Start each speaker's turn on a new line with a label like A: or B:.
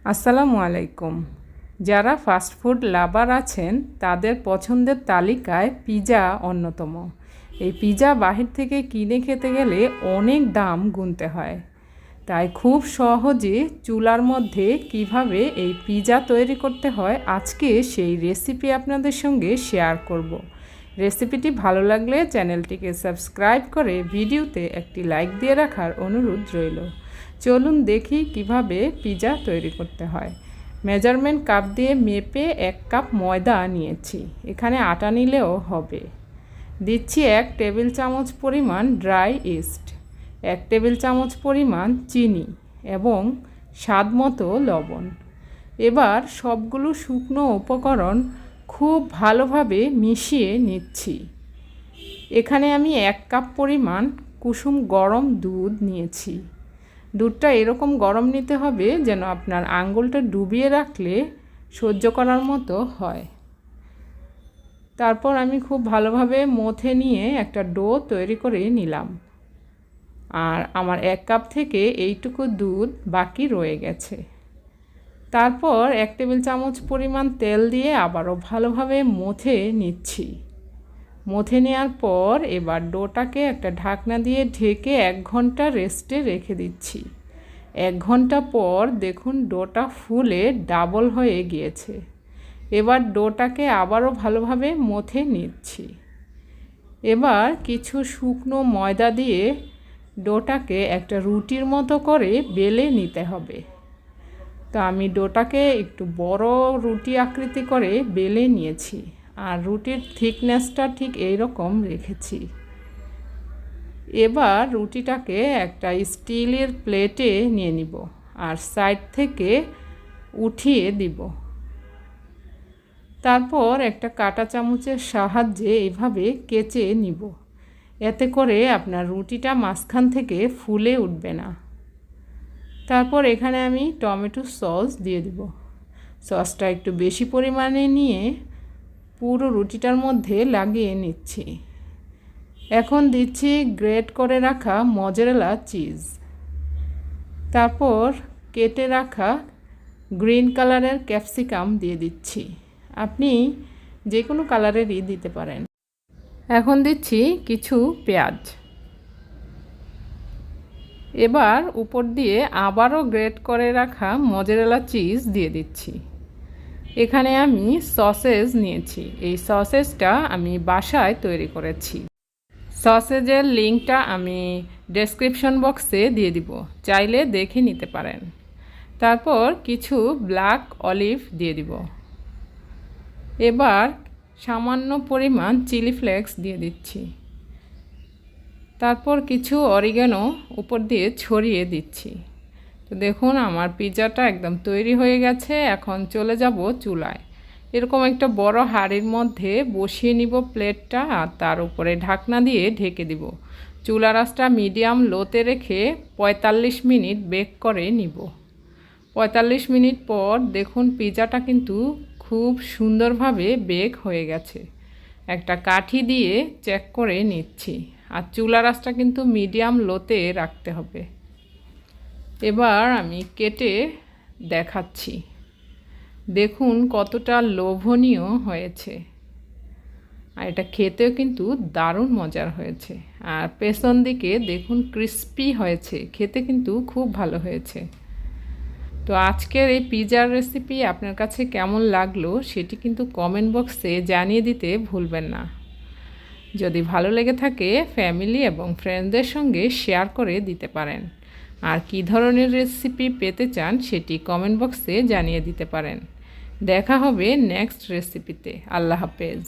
A: আসসালামু আলাইকুম। যারা ফাস্টফুড লাভার আছেন তাদের পছন্দের তালিকায় পিৎজা অন্যতম। এই পিৎজা বাহির থেকে কিনে খেতে গেলে অনেক দাম গুনতে হয়, তাই খুব সহজে চুলার মধ্যে কিভাবে এই পিৎজা তৈরি করতে হয় আজকে সেই রেসিপি আপনাদের সঙ্গে শেয়ার করব। রেসিপিটি ভালো লাগলে চ্যানেলটিকে সাবস্ক্রাইব করে ভিডিওতে একটি লাইক দিয়ে রাখার অনুরোধ রইল। চলুন দেখি কিভাবে পিৎজা তৈরি করতে হয়। মেজারমেন্ট কাপ দিয়ে মেপে 1 কাপ ময়দা নিয়েছি, এখানে আটা নিলেও হবে। দিচ্ছি 1 টেবিল চামচ পরিমাণ ড্রাই ইস্ট, 1 টেবিল চামচ পরিমাণ চিনি এবং স্বাদ মতো লবণ। এবার সবগুলো শুকনো উপকরণ খুব ভালোভাবে মিশিয়ে নিচ্ছি। এখানে আমি 1 কাপ পরিমাণ কুসুম গরম দুধ নিয়েছি। দুধটা এরকম গরম নিতে হবে যেন আপনার আঙ্গুলটা ডুবিয়ে রাখলে সহ্য করার মতো হয়। তারপর আমি খুব ভালোভাবে মথে নিয়ে একটা ডো তৈরি করে নিলাম। আর আমার 1 কাপ থেকে এইটুকু দুধ বাকি রয়ে গেছে। তারপর 1 টেবিল চামচ পরিমাণ তেল দিয়ে আবারও ভালোভাবে মথে নিচ্ছি। মথে নেওয়ার পর এবার ডোটাকে একটা ঢাকনা দিয়ে ঢেকে 1 ঘন্টা রেস্টে রেখে দিচ্ছি। 1 ঘন্টা পর দেখুন ডোটা ফুলে ডাবল হয়ে গিয়েছে। এবার ডোটাকে আবারও ভালোভাবে মথে নিচ্ছি। এবার কিছু শুকনো ময়দা দিয়ে ডোটাকে একটা রুটির মতো করে বেলে নিতে হবে। তো আমি ডোটাকে একটু বড় রুটি আকৃতি করে বেলে নিয়েছি, আর রুটির থিকনেসটা ঠিক এই রকম রেখেছি। এবার রুটিটাকে একটা স্টিলের প্লেটে নিয়ে নিব আর সাইড থেকে উঠিয়ে দিব। তারপর একটা কাঁটা চামচের সাহায্যে এইভাবে কেচে নিব, এতে করে আপনার রুটিটা মাঝখান থেকে ফুলে উঠবে না। তারপর এখানে আমি টমেটো সস দিয়ে দিব। সসটা একটু বেশি পরিমাণে নিয়ে পুরো রুটিটার মধ্যে লাগিয়ে নিচ্ছি। এখন দিচ্ছি গ্রেট করে রাখা মজেরেলা চিজ। তারপর কেটে রাখা গ্রিন কালারের ক্যাপসিকাম দিয়ে দিচ্ছি। আপনি যে কোনো কালারেরই দিতে পারেন। এখন দিচ্ছি কিছু পেঁয়াজ। এবার উপর দিয়ে আবারও গ্রেট করে রাখা মজেরেলা চিজ দিয়ে দিচ্ছি। এখানে আমি সসেজ নিয়েছি, এই সসেজটা আমি বাসায় তৈরি করেছি। সসেজের লিঙ্কটা আমি ডেসক্রিপশন বক্সে দিয়ে দিব, চাইলে দেখে নিতে পারেন। তারপর কিছু ব্ল্যাক অলিভ দিয়ে দিব। এবার সামান্য পরিমাণ চিলি ফ্লেক্স দিয়ে দিচ্ছি। তারপর কিছু অরিগানো উপর দিয়ে ছড়িয়ে দিচ্ছি। তো দেখুন আমার পিৎজাটা একদম তৈরি হয়ে গেছে। এখন চলে যাব চুলায়। এরকম একটা বড় হাঁড়ির মধ্যে বসিয়ে নিব প্লেটটা, আর তার উপরে ঢাকনা দিয়ে ঢেকে দিব। চুলার আঁচটা মিডিয়াম লোতে রেখে 45 মিনিট বেক করে নিব। 45 মিনিট পর দেখুন পিৎজাটা কিন্তু খুব সুন্দরভাবে বেক হয়ে গেছে। একটা কাঠি দিয়ে চেক করে নিচ্ছি, আর চুলার আঁচটা কিন্তু মিডিয়াম লোতে রাখতে হবে। এবার আমি কেটে দেখাচ্ছি, দেখুন কতটা লোভনীয় হয়েছে। আর এটা খেতেও কিন্তু দারুণ মজার হয়েছে। আর পেছন দিকে দেখুন ক্রিস্পি হয়েছে, খেতে কিন্তু খুব ভালো হয়েছে। তো আজকের এই পিৎজার রেসিপি আপনার কাছে কেমন লাগলো সেটি কিন্তু কমেন্ট বক্সে জানিয়ে দিতে ভুলবেন না। যদি ভালো লেগে থাকে ফ্যামিলি এবং ফ্রেন্ডসদের সঙ্গে শেয়ার করে দিতে পারেন। আর কী ধরনের রেসিপি পেতে চান সেটি কমেন্ট বক্সে জানিয়ে দিতে পারেন। দেখা হবে নেক্সট রেসিপিতে। আল্লাহ হাফেজ।